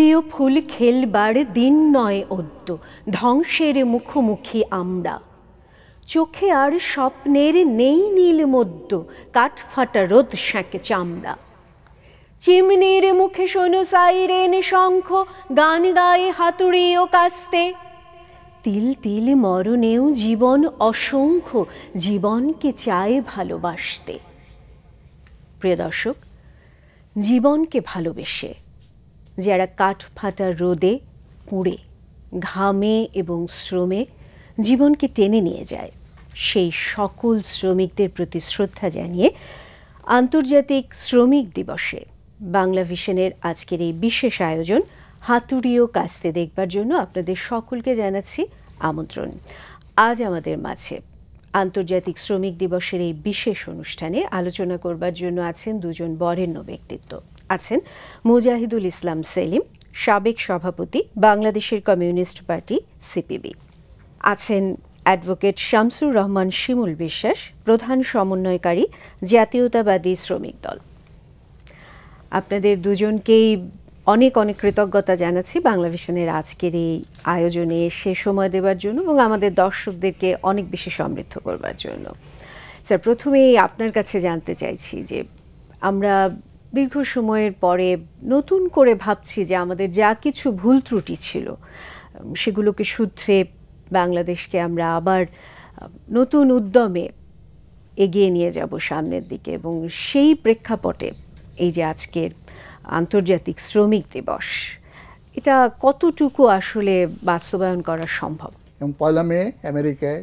প্রিয় ফুল খেলবার দিন নয় অদ্য, ধ্বংসের মুখোমুখি আমরা। চোখে আর স্বপ্নের নেই নীল মধ্য, কাঠফাটা রোদ সেঁকে চামড়া। চিমনির মুখে শোনো সাইরেন শঙ্খ, গান গায়ে হাতুড়ি ও কাস্তে। তিল তিল মরণেও জীবন অসংখ্য, জীবনকে চায় ভালোবাসতে। প্রিয় দর্শক, জীবনকে ভালোবেসে যারা কাঠফাটা রোদে পুড়ে ঘামে এবং শ্রমে জীবনকে টেনে নিয়ে যায়, সেই সকল শ্রমিকদের প্রতি শ্রদ্ধা জানিয়ে আন্তর্জাতিক শ্রমিক দিবসে বাংলা ভিশনের আজকের এই বিশেষ আয়োজন হাতুড়ি ও কাস্তে দেখবার জন্য আপনাদের সকলকে জানাচ্ছি আমন্ত্রণ। আজ আমাদের মাঝে আন্তর্জাতিক শ্রমিক দিবসের এই বিশেষ অনুষ্ঠানে আলোচনা করবার জন্য আছেন দুজন বরেণ্য ব্যক্তিত্ব। আছেন মুজাহিদুল ইসলাম সেলিম, সাবেক সভাপতি, বাংলাদেশের কমিউনিস্ট পার্টি সিপিবি। আছেন অ্যাডভোকেট শামসুর রহমান শিমুল বিশ্বাস, প্রধান সমন্বয়কারী, জাতীয়তাবাদী শ্রমিক দল। আপনাদের দুজনকেই অনেক অনেক কৃতজ্ঞতা জানাচ্ছি বাংলা ভিশনের আজকের এই আয়োজনে এসে সময় দেওয়ার জন্য এবং আমাদের দর্শকদেরকে অনেক বেশি সমৃদ্ধ করবার জন্য। স্যার, প্রথমেই আপনার কাছে জানতে চাইছি যে আমরা দীর্ঘ সময়ের পরে নতুন করে ভাবছি যে আমাদের যা কিছু ভুল ত্রুটি ছিল সেগুলোকে শুধরে বাংলাদেশকে আমরা আবার নতুন উদ্যমে এগিয়ে নিয়ে যাব সামনের দিকে, এবং সেই প্রেক্ষাপটে এই যে আজকের আন্তর্জাতিক শ্রমিক দিবস, এটা কতটুকু আসলে বাস্তবায়ন করা সম্ভব? এবং 1 মে আমেরিকায়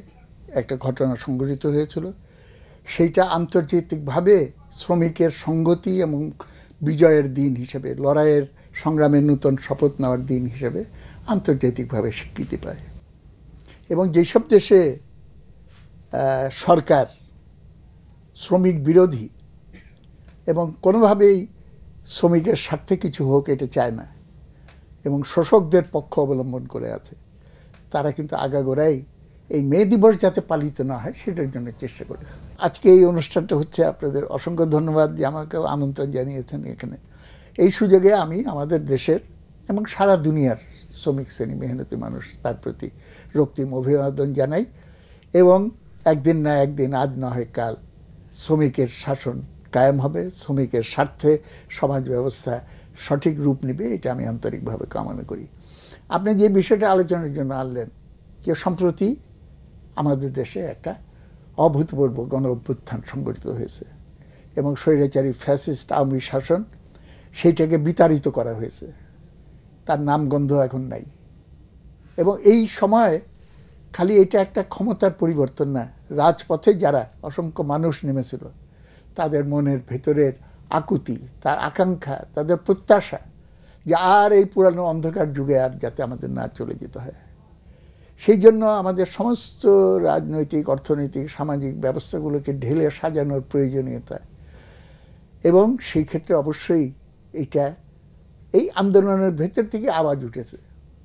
একটা ঘটনা সংঘটিত হয়েছিল, সেইটা আন্তর্জাতিকভাবে শ্রমিকের সংগতি এবং বিজয়ের দিন হিসেবে, লড়াইয়ের সংগ্রামের নূতন শপথ নেওয়ার দিন হিসেবে আন্তর্জাতিকভাবে স্বীকৃতি পায়। এবং যেসব দেশে সরকার শ্রমিক বিরোধী এবং কোনোভাবেই শ্রমিকের স্বার্থে কিছু হোক এটা চায় না এবং শোষকদের পক্ষ অবলম্বন করে আছে, তারা কিন্তু আগাগোড়াই এই মে দিবস যাতে পালিত না হয় সেটার জন্য চেষ্টা করেছে। আজকে এই অনুষ্ঠানটা হচ্ছে, আপনাদের অসংখ্য ধন্যবাদ যে আমাকেও আমন্ত্রণ জানিয়েছেন এখানে। এই সুযোগে আমি আমাদের দেশের এবং সারা দুনিয়ার শ্রমিক শ্রেণী, মেহনতি মানুষ, তার প্রতি রক্তিম অভিবাদন জানাই। এবং একদিন না একদিন, আজ না হয় কাল, শ্রমিকের শাসন কায়েম হবে, শ্রমিকের স্বার্থে সমাজ ব্যবস্থা সঠিক রূপ নেবে, এটা আমি আন্তরিকভাবে কামনা করি। আপনি যে বিষয়টা আলোচনার জন্য আনলেন, যে সম্প্রতি আমাদের দেশে একটা অভূতপূর্ব গণ অভ্যুত্থান সংগঠিত হয়েছে এবং স্বৈরাচারী ফ্যাসিস্ট আওয়ামী শাসন সেইটাকে বিতাড়িত করা হয়েছে, তার নামগন্ধ এখন নাই। এবং এই সময় খালি এটা একটা ক্ষমতার পরিবর্তন না, রাজপথে যারা অসংখ্য মানুষ নেমেছিল তাদের মনের ভেতরের আকুতি, তার আকাঙ্ক্ষা, তাদের প্রত্যাশা যে আর এই পুরানো অন্ধকার যুগে আর যাতে আমাদের না চলে যেতে হয়, সেই জন্য আমাদের সমস্ত রাজনৈতিক, অর্থনৈতিক, সামাজিক ব্যবস্থাগুলোকে ঢেলে সাজানোর প্রয়োজনীয়তা। এবং সেই ক্ষেত্রে অবশ্যই এইটা এই আন্দোলনের ভেতর থেকে আওয়াজ উঠেছে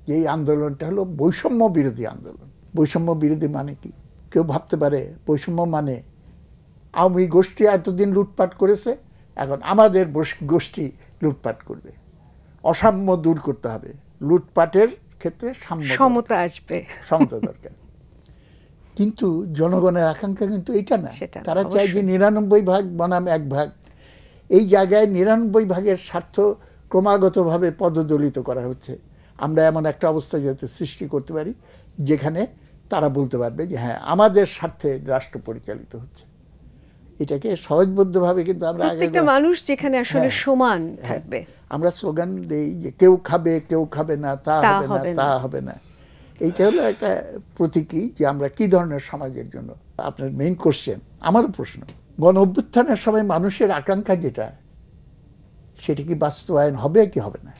যে এই আন্দোলনটা হলো বৈষম্য বিরোধী আন্দোলন। বৈষম্য বিরোধী মানে কি? কেউ ভাবতে পারে বৈষম্য মানে আওয়ামী গোষ্ঠী এতদিন লুটপাট করেছে, এখন আমাদের গোষ্ঠী লুটপাট করবে। অসাম্য দূর করতে হবে, লুটপাটের ক্ষেত্রে সমতা আসবে, সমতা দরকার। কিন্তু জনগণের আকাঙ্ক্ষা কিন্তু এটা না, তারা চায় যে 99 ভাগ বনাম 1 ভাগ। এই জায়গায় 99 ভাগের স্বার্থ ক্রমাগতভাবে পদদলিত করা হচ্ছে। আমরা এমন একটা অবস্থা যাতে সৃষ্টি করতে পারি যেখানে তারা বলতে পারবে যে হ্যাঁ, আমাদের স্বার্থে রাষ্ট্র পরিচালিত হচ্ছে। এটাকে সহজবদ্ধভাবে কিন্তু আমরা প্রত্যেকটা মানুষ যেখানে আসলে সমান থাকবে, আমরা স্লোগান দেই যে কেউ খাবে কেউ খাবে না, তা হবে না, তা হবে না। এইটা হলো একটা প্রতীকী যে আমরা কি ধরনের সমাজের জন্য। আপনার মেইন কোশ্চেন, আমারও প্রশ্ন, গণ অভ্যুত্থানের সময় মানুষের আকাঙ্ক্ষা যেটা, সেটা কি বাস্তবায়ন হবে কি হবে না,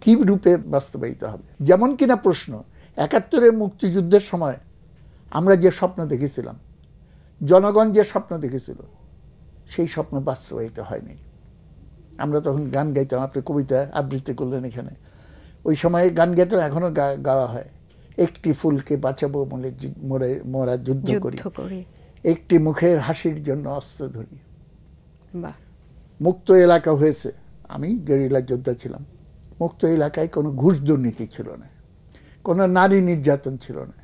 কি রূপে বাস্তবায়িত হবে? যেমন কিনা প্রশ্ন, 71-এর মুক্তিযুদ্ধের সময় আমরা যে স্বপ্ন দেখেছিলাম, জনগণ যে স্বপ্ন দেখেছিল, সেই স্বপ্ন বাস্তবায়িত হয়নি। আমরা তখন গান গাইতাম, আপনি কবিতা আবৃত্তি করলেন এখানে, ওই সময় গান গাইতাম, এখনো গাওয়া হয়। একটি ফুলকে বাঁচাবো মোরা যুদ্ধ করি, একটি মুখের হাসির জন্য অস্ত্র ধরি। মুক্ত এলাকা হয়েছে, আমি গেরিলা যোদ্ধা ছিলাম, মুক্ত এলাকায় কোনো ঘুষ দুর্নীতি ছিল না, কোনো নারী নির্যাতন ছিল না,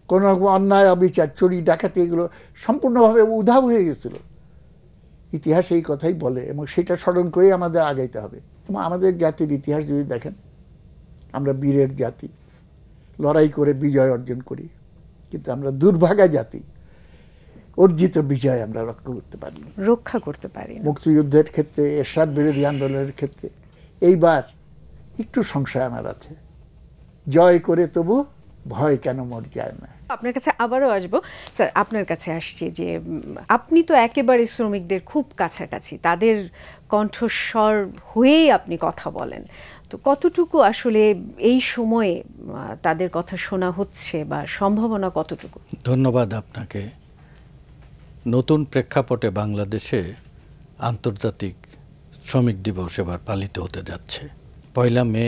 কোনো অন্যায় অবিচার চুরি ডাকাতি এগুলো সম্পূর্ণভাবে উধাও হয়ে গেছিল। ইতিহাস এই কথাই বলে এবং সেটা স্মরণ করেই আমাদের আগাইতে হবে। এবং আমাদের জাতির ইতিহাস যদি দেখেন, আমরা বীরের জাতি, লড়াই করে বিজয় অর্জন করি, কিন্তু আমরা দুর্ভাগা জাতি, অর্জিত বিজয় আমরা রক্ষা করতে পারি। মুক্তিযুদ্ধের ক্ষেত্রে, এরশাদ বিরোধী আন্দোলনের ক্ষেত্রে এইবার একটু সংশয় আমার আছে, জয় করে তবু ভয় কেন মোর যায় না। আপনার কাছে আবারও আসবো স্যার, আপনার কাছে আসছি যে আপনি তো একেবারে শ্রমিকদের খুব কাছাকাছি, তাদের কণ্ঠস্বর হয়েই আপনি কথা বলেন, তো কতটুকু আসলে এই সময়ে তাদের কথা শোনা হচ্ছে বা সম্ভাবনা কতটুকু? ধন্যবাদ আপনাকে। নতুন প্রেক্ষাপটে বাংলাদেশে আন্তর্জাতিক শ্রমিক দিবস এবার পালিত হতে যাচ্ছে। 1 মে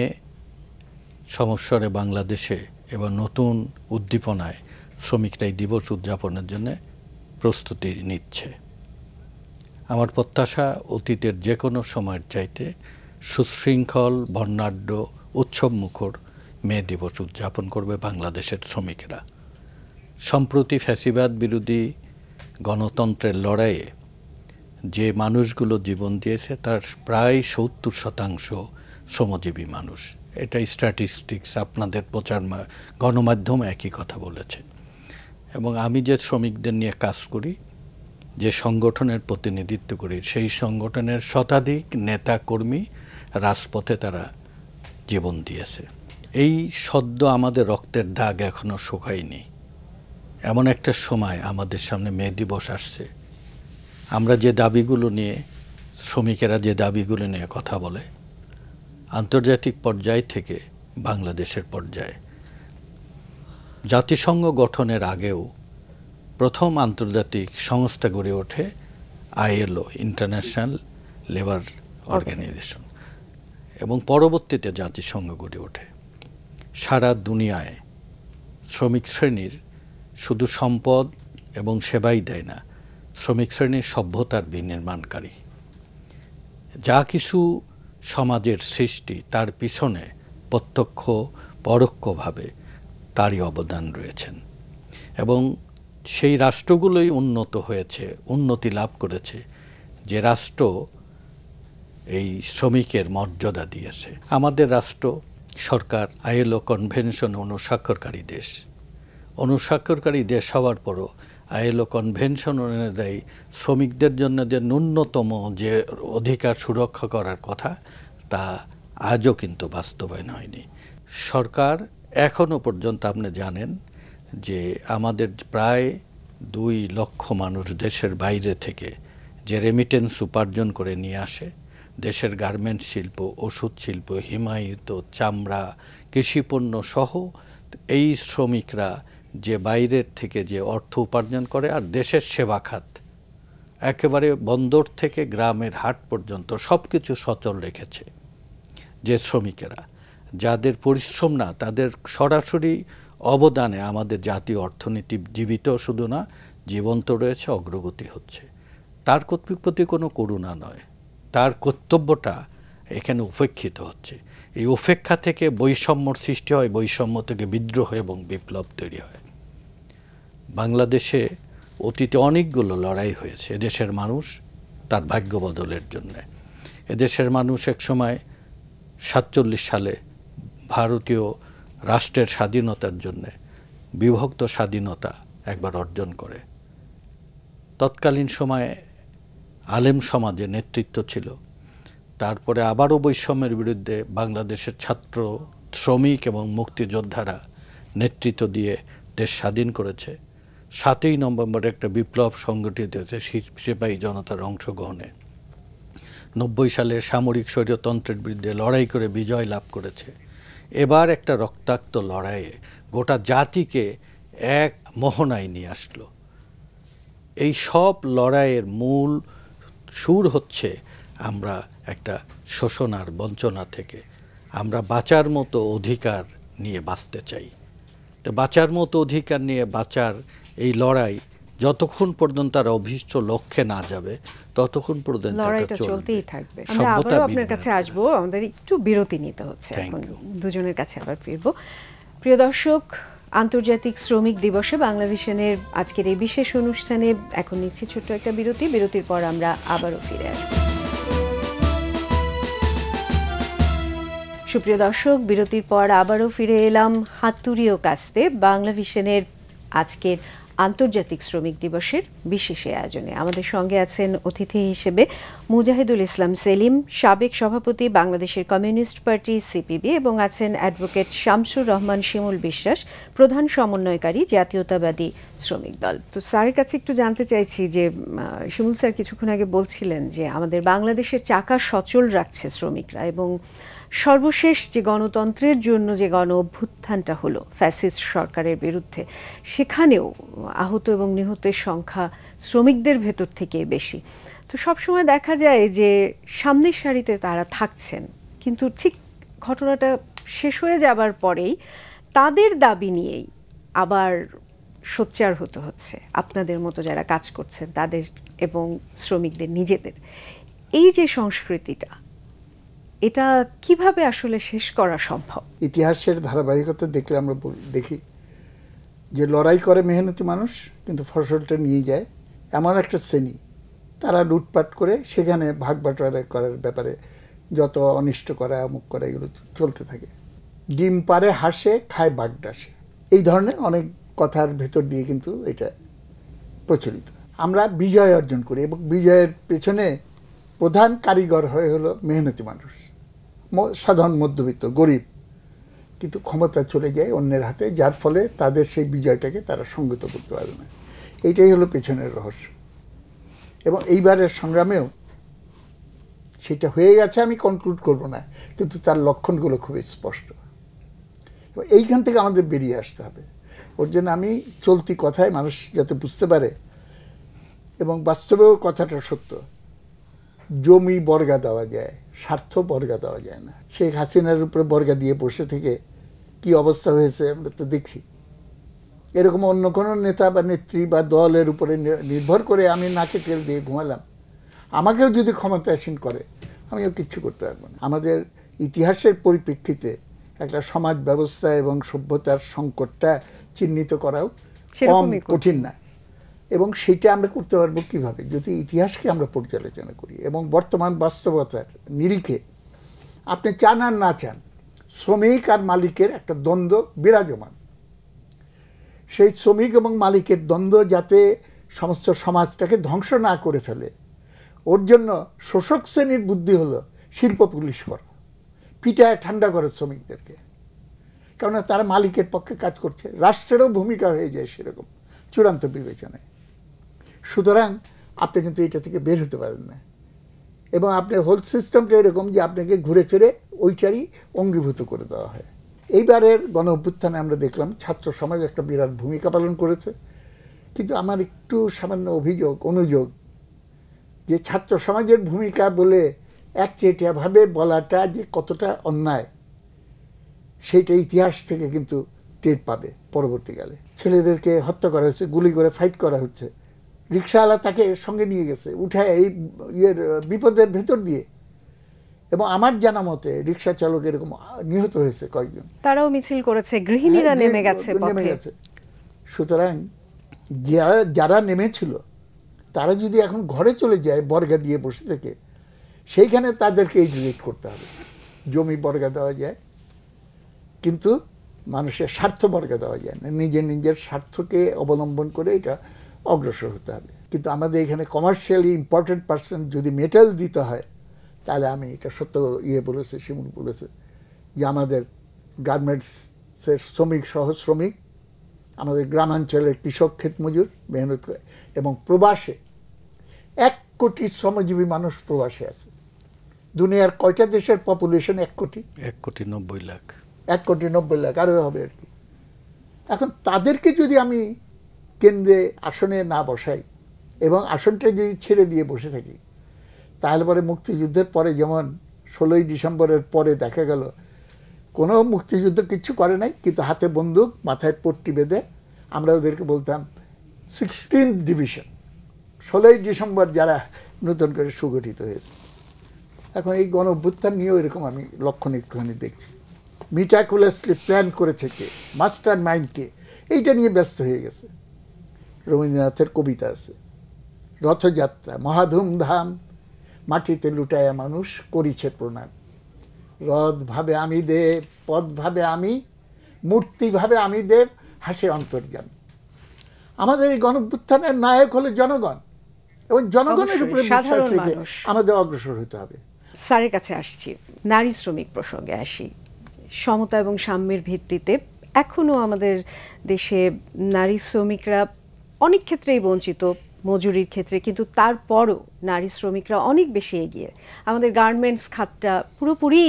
সমস্বরে বাংলাদেশে এবার নতুন উদ্দীপনায় শ্রমিকরা এই দিবস উদযাপনের জন্য প্রস্তুতি নিচ্ছে। আমার প্রত্যাশা অতীতের যে কোনো সময়ের চাইতে সুশৃঙ্খল, বর্ণাঢ্য, উৎসবমুখর মে দিবস উদযাপন করবে বাংলাদেশের শ্রমিকেরা। সম্প্রতি ফ্যাসিবাদ বিরোধী গণতন্ত্রের লড়াইয়ে যে মানুষগুলো জীবন দিয়েছে তার প্রায় 70% শ্রমজীবী মানুষ। এটা স্ট্যাটিস্টিক্স, আপনাদের প্রচার গণমাধ্যম একই কথা বলেছে। এবং আমি যে শ্রমিকদের নিয়ে কাজ করি, যে সংগঠনের প্রতিনিধিত্ব করি, সেই সংগঠনের শতাধিক নেতা কর্মী রাজপথে তারা জীবন দিয়েছে। এই সদ্য আমাদের রক্তের দাগ এখনো শুকায়নি। এমন একটা সময় আমাদের সামনে মে দিবস আসছে, আমরা যে দাবিগুলো নিয়ে, শ্রমিকেরা যে দাবিগুলো নিয়ে কথা বলে, আন্তর্জাতিক পর্যায় থেকে বাংলাদেশের পর্যায়ে, জাতিসংঘ গঠনের আগেও প্রথম আন্তর্জাতিক সংস্থা গড়ে ওঠে ILO, ইন্টারন্যাশনাল লেবার অর্গানাইজেশন, এবং পরবর্তীতে জাতিসংঘ গড়ে ওঠে। সারা দুনিয়ায় শ্রমিক শ্রেণীর শুধু সম্পদ এবং সেবাই দেয় না, শ্রমিক শ্রেণীর সভ্যতার বিনির্মাণকারী। যা কিছু সমাজের সৃষ্টি, তার পিছনে প্রত্যক্ষ পরোক্ষভাবে তারই অবদান রয়েছেন। এবং সেই রাষ্ট্রগুলোই উন্নত হয়েছে, উন্নতি লাভ করেছে যে রাষ্ট্র এই শ্রমিকের মর্যাদা দিয়েছে। আমাদের রাষ্ট্র সরকার ILO কনভেনশন অনুস্বাক্ষরকারী দেশ। অনুস্বাক্ষরকারী দেশ হওয়ার পরও ILO কনভেনশন অনুযায়ী শ্রমিকদের জন্য যে ন্যূনতম যে অধিকার সুরক্ষা করার কথা, তা আজও কিন্তু বাস্তবায়ন হয়নি। সরকার এখনও পর্যন্ত, আপনি জানেন যে আমাদের প্রায় 2 লক্ষ মানুষ দেশের বাইরে থেকে যে রেমিটেন্স উপার্জন করে নিয়ে আসে, দেশের গার্মেন্টস শিল্প, ওষুধ শিল্প, হিমায়িত চামড়া, কৃষিপণ্য সহ এই শ্রমিকরা যে বাইরের থেকে যে অর্থ উপার্জন করে, আর দেশের সেবা খাত একেবারে বন্দর থেকে গ্রামের হাট পর্যন্ত সব কিছু সচল রেখেছে যে শ্রমিকেরা, যাদের পরিশ্রম না, তাদের সরাসরি অবদানে আমাদের জাতীয় অর্থনীতি জীবিত শুধু না, জীবন্ত রয়েছে, অগ্রগতি হচ্ছে। তার প্রতি কোনো করুণা নয়, তার কর্তব্যটা এখানে উপেক্ষিত হচ্ছে। এই উপেক্ষা থেকে বৈষম্যর সৃষ্টি হয়, বৈষম্য থেকে বিদ্রোহ এবং বিপ্লব তৈরি হয়। বাংলাদেশে অতীতে অনেকগুলো লড়াই হয়েছে এদেশের মানুষ তার ভাগ্য বদলের জন্য। এদেশের মানুষ একসময় 47 সালে ভারতীয় রাষ্ট্রের স্বাধীনতার জন্য বিভক্ত স্বাধীনতা একবার অর্জন করে। তৎকালীন সময়ে আলেম সমাজে নেতৃত্ব ছিল। তারপরে আবারও বৈষম্যের বিরুদ্ধে বাংলাদেশের ছাত্র, শ্রমিক এবং মুক্তিযোদ্ধারা নেতৃত্ব দিয়ে দেশ স্বাধীন করেছে। 7ই নভেম্বর একটা বিপ্লব সংগঠিত হয়েছে সিপাহী জনতার অংশগ্রহণে। 90 সালে সামরিক স্বৈরতন্ত্রের বিরুদ্ধে লড়াই করে বিজয় লাভ করেছে। এবার একটা রক্তাক্ত লড়াইয়ে গোটা জাতিকে এক মোহনায় নিয়ে আসলো। এই সব লড়াইয়ের মূল সুর হচ্ছে আমরা একটা শোষণ আর বঞ্চনা থেকে আমরা বাঁচার মতো অধিকার নিয়ে বাঁচতে চাই। তো বাঁচার মতো অধিকার নিয়ে বাঁচার এই লড়াই যতক্ষণ পর্যন্ত তার অভীষ্ট লক্ষ্যে না যাবে ততক্ষণ পর্যন্ত লড়াইটা চলতেই থাকবে। আমরা আবারও আপনার কাছে আসবো, আমাদের একটু বিরতি নিতে হচ্ছে এখন, দুজনের কাছে আবার ফিরবো। প্রিয় দর্শক, আন্তর্জাতিক শ্রমিক দিবসে বাংলাভিশনের আজকের এই বিশেষ অনুষ্ঠানে এখন নিচ্ছি ছোট্ট একটা বিরতি। বিরতির পর আমরা আবারও ফিরে আসবো। সুপ্রিয় দর্শক, বিরতির পর আবারও ফিরে এলাম হাতুড়ি ও কাস্তে বাংলাভিশনের আজকের আন্তর্জাতিক শ্রমিক দিবসের বিশেষ আয়োজনে। আমাদের সঙ্গে আছেন অতিথি হিসেবে মুজাহিদুল ইসলাম সেলিম, সাবেক সভাপতি বাংলাদেশের কমিউনিস্ট পার্টি সিপিবি, এবং আছেন অ্যাডভোকেট শামসুর রহমান শিমুল বিশ্বাস, প্রধান সমন্বয়কারী জাতীয়তাবাদী শ্রমিক দল। তো স্যারের কাছে একটু জানতে চাইছি যে শিমুল স্যার কিছুক্ষণ আগে বলছিলেন যে আমাদের বাংলাদেশের চাকা সচল রাখছে শ্রমিকরা, এবং সর্বশেষ যে গণতন্ত্রের জন্য যে গণ অভ্যুত্থানটা হলো ফ্যাসিস্ট সরকারের বিরুদ্ধে, সেখানেও আহত এবং নিহতের সংখ্যা শ্রমিকদের ভেতর থেকে বেশি। তো সবসময় দেখা যায় যে সামনের সারিতে তারা থাকছেন, কিন্তু ঠিক ঘটনাটা শেষ হয়ে যাবার পরেই তাদের দাবি নিয়েই আবার সোচ্চার হতে হচ্ছে আপনাদের মতো যারা কাজ করছেন তাদের এবং শ্রমিকদের নিজেদের। এই যে সংস্কৃতিটা, এটা কিভাবে আসলে শেষ করা সম্ভব? ইতিহাসের ধারাবাহিকতা দেখলে আমরা দেখি যে লড়াই করে মেহনতি মানুষ, কিন্তু ফসলটা নিয়ে যায় এমন একটা শ্রেণী, তারা লুটপাট করে সেখানে ভাগ বাটোয়ারা করার ব্যাপারে যত অনিষ্ট করা অমুক করা এগুলো চলতে থাকে। ডিম পারে হাসে, খায় বাগডাসে, এই ধরনের অনেক কথার ভেতর দিয়ে কিন্তু এটা প্রচলিত। আমরা বিজয় অর্জন করি এবং বিজয়ের পেছনে প্রধান কারিগর হয়ে হলো মেহনতি মানুষ, সাধারণ মধ্যবিত্ত গরিব, কিন্তু ক্ষমতা চলে যায় অন্যের হাতে, যার ফলে তাদের সেই বিজয়টাকে তারা সংগত করতে পারে না। এইটাই হলো পেছনের রহস্য। এবং এইবারের সংগ্রামেও সেটা হয়ে গেছে, আমি কনক্লুড করব না, কিন্তু তার লক্ষণগুলো খুবই স্পষ্ট। এবং এইখান থেকে আমাদের বেরিয়ে আসতে হবে। ওর জন্য আমি চলতি কথায় মানুষ যাতে বুঝতে পারে, এবং বাস্তবেও কথাটা সত্য, জমি বর্গা দেওয়া যায়, স্বার্থ বর্গা দেওয়া যায় না। শেখ হাসিনার উপরে বর্গা দিয়ে বসে থেকে কি অবস্থা হয়েছে আমরা তো দেখছি। এরকম অন্য কোনো নেতা বা নেত্রী বা দলের উপরে নির্ভর করে আমি নাকে তেল দিয়ে ঘুমালাম, আমাকেও যদি ক্ষমতাসীন করে আমিও কিচ্ছু করতে পারবো না। আমাদের ইতিহাসের পরিপ্রেক্ষিতে একটা সমাজ ব্যবস্থা এবং সভ্যতার সংকটটা চিহ্নিত করাও কম কঠিন না। এবং সেইটা আমরা করতে পারবো কীভাবে, যদি ইতিহাসকে আমরা পর্যালোচনা করি এবং বর্তমান বাস্তবতার নিরিখে আপনি চান আর না চান, শ্রমিক আর মালিকের একটা দ্বন্দ্ব বিরাজমান। সেই শ্রমিক এবং মালিকের দ্বন্দ্ব যাতে সমস্ত সমাজটাকে ধ্বংস না করে ফেলে, ওর জন্য শোষক শ্রেণীর বুদ্ধি হলো শিল্প পুলিশ করা, পিটায় ঠান্ডা করে শ্রমিকদেরকে, কেননা তারা মালিকের পক্ষে কাজ করছে। রাষ্ট্রেরও ভূমিকা হয়ে যায় সেরকম চূড়ান্ত বিবেচনায়। সুতরাং আপনি কিন্তু এটা থেকে বের হতে পারেন না, এবং আপনার হোল সিস্টেমটা এরকম যে আপনাকে ঘুরে ফিরে ওইটারই অঙ্গীভূত করে দেওয়া হয়। এইবারের গণ অভ্যুত্থানে আমরা দেখলাম ছাত্র সমাজ একটা বিরাট ভূমিকা পালন করেছে, কিন্তু আমার একটু সামান্য অনুযোগ যে ছাত্র সমাজের ভূমিকা বলে একচেটিয়াভাবে বলাটা যে কতটা অন্যায়, সেইটা ইতিহাস থেকে কিন্তু টের পাবে পরবর্তীকালে। ছেলেদেরকে হত্যা করা হচ্ছে, গুলি করে ফাইট করা হচ্ছে, রিক্সাওয়ালা তাকে সঙ্গে নিয়ে গেছে উঠায় এই বিপদের ভেতর দিয়ে, এবং আমার জানা মতে রিক্সা চালক এরকম নিহত হয়েছে কয়েকজন, তারাও মিছিল করেছে, গৃহিণীরা নেমে গেছে। সুতরাং যারা নেমেছিল তারা যদি এখন ঘরে চলে যায় বর্গা দিয়ে বসে থেকে, সেইখানে তাদেরকে এডুকেট করতে হবে। জমি বর্গা দেওয়া যায়, কিন্তু মানুষের স্বার্থ বর্গা দেওয়া যায় না। নিজের স্বার্থকে অবলম্বন করে এটা অগ্রসর হতে হবে। কিন্তু আমাদের এখানে কমার্শিয়ালি ইম্পর্টেন্ট পার্সন যদি মেটাল দিতে হয়, তাহলে আমি এটা সত্য বলেছে, শিমুল বলেছে যে আমাদের গার্মেন্টসের শ্রমিক সহ শ্রমিক, আমাদের গ্রামাঞ্চলের কৃষক ক্ষেত মজুর মেহনত করে, এবং প্রবাসে 1 কোটি শ্রমজীবী মানুষ প্রবাসে আছে। দুনিয়ার কয়টা দেশের পপুলেশন 1 কোটি? 1,90,00,000 1,90,00,000 আরও হবে আর কি। এখন তাদেরকে যদি আমি কেন্দ্রে আসনে না বসাই এবং আসনটা যদি ছেড়ে দিয়ে বসে থাকি, তাহলে পরে মুক্তিযুদ্ধের পরে যেমন 16ই ডিসেম্বরের পরে দেখা গেল কোনো মুক্তিযুদ্ধ কিচ্ছু করে নাই, কিন্তু হাতে বন্দুক মাথায় পট্টি বেঁধে আমরা ওদেরকে বলতাম 16th ডিভিশন, 16ই ডিসেম্বর যারা নতুন করে সুগঠিত হয়েছে। এখন এই গণ অভ্যুত্থান নিয়েও এরকম আমি লক্ষণ একটুখানি দেখছি। মিটাকুলাসলি প্ল্যান করেছে কে, মাস্টার মাইন্ড কে, এইটা নিয়ে ব্যস্ত হয়ে গেছে। রবীন্দ্রনাথের কবিতা আছে, রথযাত্রা মহাধুমধাম, মাটিতে লুটায়া মানুষ করিছে প্রণাম। রথ ভাবে আমি দেব, পদ ভাবে আমি, মূর্তি ভাবে আমি দেব, হাসে অন্তর্যান। আমাদের এই গণঅভ্যুত্থানের নায়ক হলো জনগণ, এবং জনগণের উপরে বিশ্বাস রেখে আমাদের অগ্রসর হতে হবে। স্যারের কাছে আসছি, নারী শ্রমিক প্রসঙ্গে আসি। সমতা এবং সাম্যের ভিত্তিতে এখনো আমাদের দেশে নারী শ্রমিকরা অনেক ক্ষেত্রেই বঞ্চিত, মজুরির ক্ষেত্রে, কিন্তু তারপরও নারী শ্রমিকরা অনেক বেশি এগিয়ে। আমাদের গার্মেন্টস খাতটা পুরোপুরি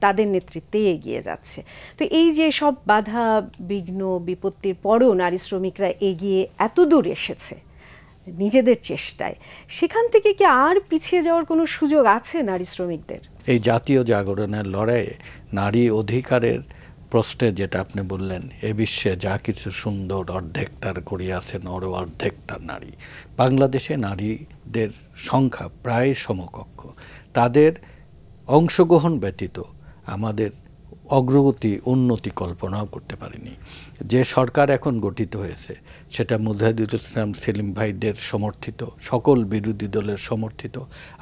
তাদের নেতৃত্বে এগিয়ে যাচ্ছে। তো এই যে সব বাধা বিঘ্ন বিপত্তির পরও নারী শ্রমিকরা এগিয়ে এত দূর এসেছে নিজেদের চেষ্টায়, সেখান থেকে কি আর পিছিয়ে যাওয়ার কোনো সুযোগ আছে নারী শ্রমিকদের? এই জাতীয় জাগরণের লড়াইয়ে নারী অধিকারের প্রশ্নে যেটা আপনি বললেন, এ বিশ্বে যা কিছু সুন্দর অর্ধেক তার করিয়াছে নর, অর্ধেক তার নারী। বাংলাদেশে নারীদের সংখ্যা প্রায় সমকক্ষ। তাদের অংশগ্রহণ ব্যতীত আমাদের অগ্রগতি উন্নতি কল্পনাও করতে পারিনি। যে সরকার এখন গঠিত হয়েছে সেটা মুজাহিদুল ইসলাম সেলিম ভাইদের সমর্থিত, সকল বিরোধী দলের সমর্থিত,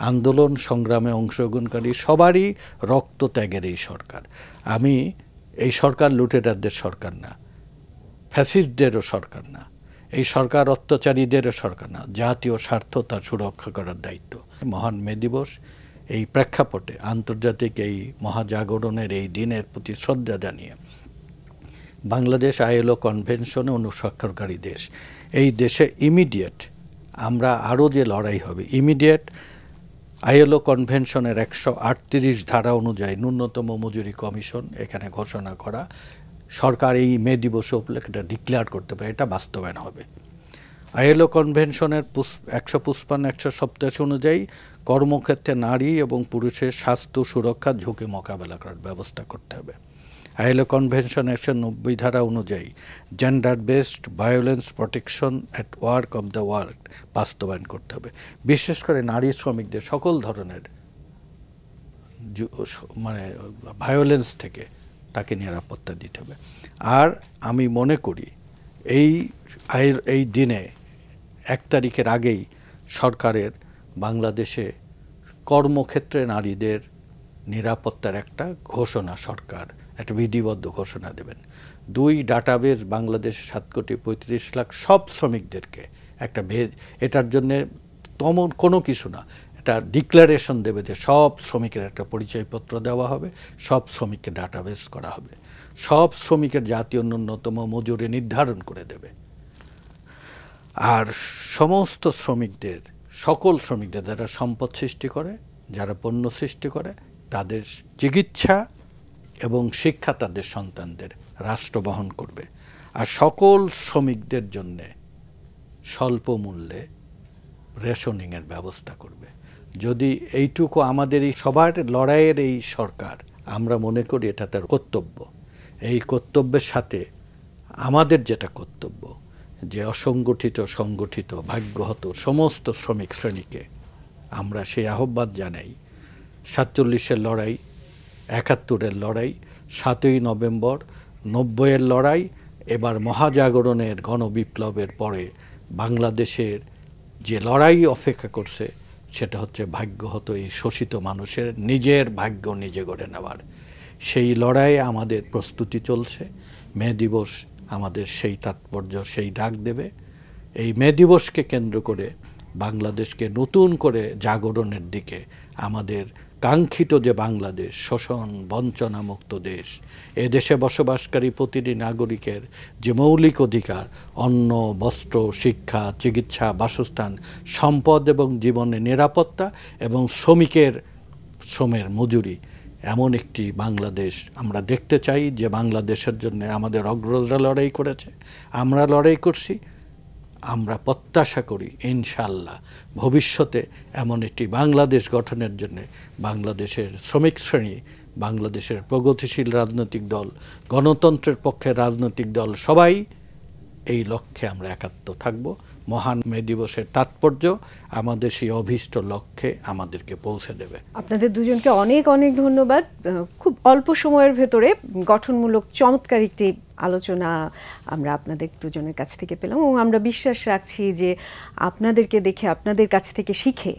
আন্দোলন সংগ্রামে অংশগ্রহণকারী সবারই রক্ত ত্যাগের এই সরকার। এই সরকার লুটেরাদের সরকার না, ফ্যাসিস্টদেরও সরকার না, এই সরকার অত্যাচারীদেরও সরকার না। জাতীয় স্বার্থ তার সুরক্ষা করার দায়িত্ব। মহান মে দিবস, এই প্রেক্ষাপটে আন্তর্জাতিক এই মহাজাগরণের এই দিনের প্রতি শ্রদ্ধা জানিয়ে বাংলাদেশ ILO কনভেনশনে অনুস্বাক্ষরকারী দেশ। এই দেশে ইমিডিয়েট আমরা আরও যে লড়াই হবে, ইমিডিয়েট ILO কনভেনশনের 138 ধারা অনুযায়ী ন্যূনতম মজুরি কমিশন এখানে ঘোষণা করা, সরকার এই মে দিবস উপলক্ষে এটা ডিক্লেয়ার করতে পারে, এটা বাস্তবায়ন হবে। ILO কনভেনশনের 155-187 অনুযায়ী কর্মক্ষেত্রে নারী এবং পুরুষের স্বাস্থ্য সুরক্ষা ঝুঁকি মোকাবেলা করার ব্যবস্থা করতে হবে। ILO কনভেনশন 190 ধারা অনুযায়ী gender based violence protection at work of the work বাস্তবায়ন করতে হবে। বিশেষ করে নারী শ্রমিকদের সকল ধরনের ভায়োলেন্স থেকে তাকে নিরাপত্তা দিতে হবে। আর আমি মনে করি এই দিনে 1 তারিখের আগেই সরকারের বাংলাদেশে কর্মক্ষেত্রে নারীদের নিরাপত্তার একটা ঘোষণা, সরকার একটা বিধিবদ্ধ ঘোষণা দেবেন। 2 ডাটাবেজ বাংলাদেশে 7,35,00,000 সব শ্রমিকদেরকে একটা এটার জন্যে তেমন কোনো কিছু না, এটা ডিক্লারেশন দেবে যে সব শ্রমিকের একটা পরিচয়পত্র দেওয়া হবে, সব শ্রমিককে ডাটাবেজ করা হবে, সব শ্রমিকের জাতীয় ন্যূনতম মজুরি নির্ধারণ করে দেবে। আর সমস্ত শ্রমিকদের, সকল শ্রমিকদের যারা সম্পদ সৃষ্টি করে, যারা পণ্য সৃষ্টি করে, তাদের চিকিৎসা এবং শিক্ষা তাদের সন্তানদের রাষ্ট্র বহন করবে। আর সকল শ্রমিকদের জন্যে স্বল্প মূল্যে রেশনিংয়ের ব্যবস্থা করবে। যদি এইটুকু আমাদের এই সবার লড়াইয়ের এই সরকার, আমরা মনে করি এটা তার কর্তব্য। এই কর্তব্যের সাথে আমাদের যেটা কর্তব্য, যে অসংগঠিত সংগঠিত ভাগ্যহত সমস্ত শ্রমিক শ্রেণীকে আমরা সেই আহ্বান জানাই। 47-এর লড়াই, 71-এর লড়াই, 7ই নভেম্বর, 90-এর লড়াই, এবার মহাজাগরণের গণবিপ্লবের পরে বাংলাদেশের যে লড়াই অপেক্ষা করছে সেটা হচ্ছে ভাগ্যহত এই শোষিত মানুষের নিজের ভাগ্য নিজে গড়ে নেওয়ার। সেই লড়াইয়ে আমাদের প্রস্তুতি চলছে। মে দিবস আমাদের সেই তাৎপর্য, সেই ডাক দেবে। এই মে দিবসকে কেন্দ্র করে বাংলাদেশকে নতুন করে জাগরণের দিকে, আমাদের কাঙ্ক্ষিত যে বাংলাদেশ, শোষণ বঞ্চনামুক্ত দেশ, এ দেশে বসবাসকারী প্রতিটি নাগরিকের যে মৌলিক অধিকার, অন্ন, বস্ত্র, শিক্ষা, চিকিৎসা, বাসস্থান, সম্পদ এবং জীবনের নিরাপত্তা এবং শ্রমের মজুরি, এমন একটি বাংলাদেশ আমরা দেখতে চাই যে বাংলাদেশের জন্য আমাদের অগ্রজরা লড়াই করেছে, আমরা লড়াই করছি। আমরা প্রত্যাশা করি ইনশাআল্লাহ ভবিষ্যতে এমন একটি বাংলাদেশ গঠনের জন্য বাংলাদেশের শ্রমিক শ্রেণী, বাংলাদেশের প্রগতিশীল রাজনৈতিক দল, গণতন্ত্রের পক্ষে রাজনৈতিক দল, সবাই এই লক্ষ্যে আমরা একাত্ম থাকব। মহান মে দিবসের তাৎপর্য আমাদের সেই অভীষ্ট লক্ষ্যে আমাদেরকে পৌঁছে দেবে। আপনাদের দুজনকে অনেক অনেক ধন্যবাদ। খুব অল্প সময়ের ভেতরে গঠনমূলক চমৎকার একটি আলোচনা আমরা আপনাদের দুজনের কাছ থেকে পেলাম এবং আমরা বিশ্বাস রাখছি যে আপনাদেরকে দেখে, আপনাদের কাছ থেকে শিখে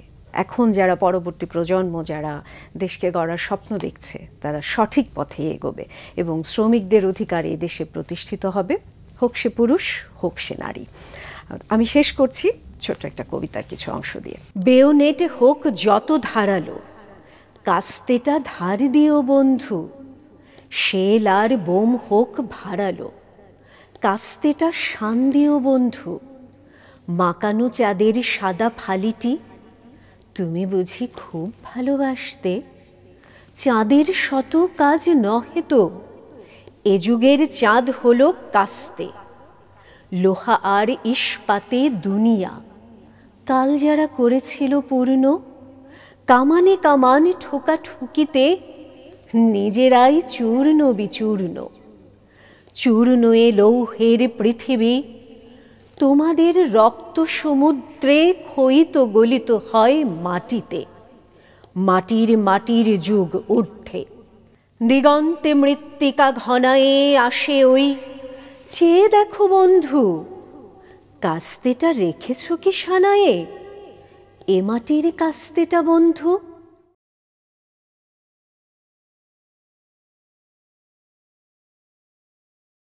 এখন যারা পরবর্তী প্রজন্ম যারা দেশকে গড়ার স্বপ্ন দেখছে তারা সঠিক পথে এগোবে এবং শ্রমিকদের অধিকার এই দেশে প্রতিষ্ঠিত হবে, হোক সে পুরুষ হোক সে নারী। আমি শেষ করছি ছোট্ট একটা কবিতার কিছু অংশ দিয়ে। বেয়োনেট হোক যত ধারালো, কাস্তেটা ধার দিও বন্ধু, শেল আর বোম হোক ভাড়ালো, কাস্তেটা শান দিও বন্ধু, মাকানো চাঁদের সাদা ফালিটি তুমি বুঝি খুব ভালোবাসতে, চাঁদের শত কাজ নহে তো, এ যুগের চাঁদ হলো কাস্তে, লোহা আর ইস্পাতে দুনিয়া কাল যারা করেছিল পূর্ণ, কামানে কামান ঠোকা ঠুকিতে নিজেরাই চূর্ণ বিচূর্ণ, চূর্ণ এ লৌহের পৃথিবী তোমাদের রক্ত সমুদ্রে ক্ষয়িত গলিত হয় মাটিতে, মাটির মাটির যুগ ঊর্ধ্বে, দিগন্তে মৃত্তিকা ঘনায়ে আসে ওই, চেয়ে দেখো বন্ধু কাস্তেটা রেখেছ কি সানায়ে, এ মাটির কাস্তেটা বন্ধু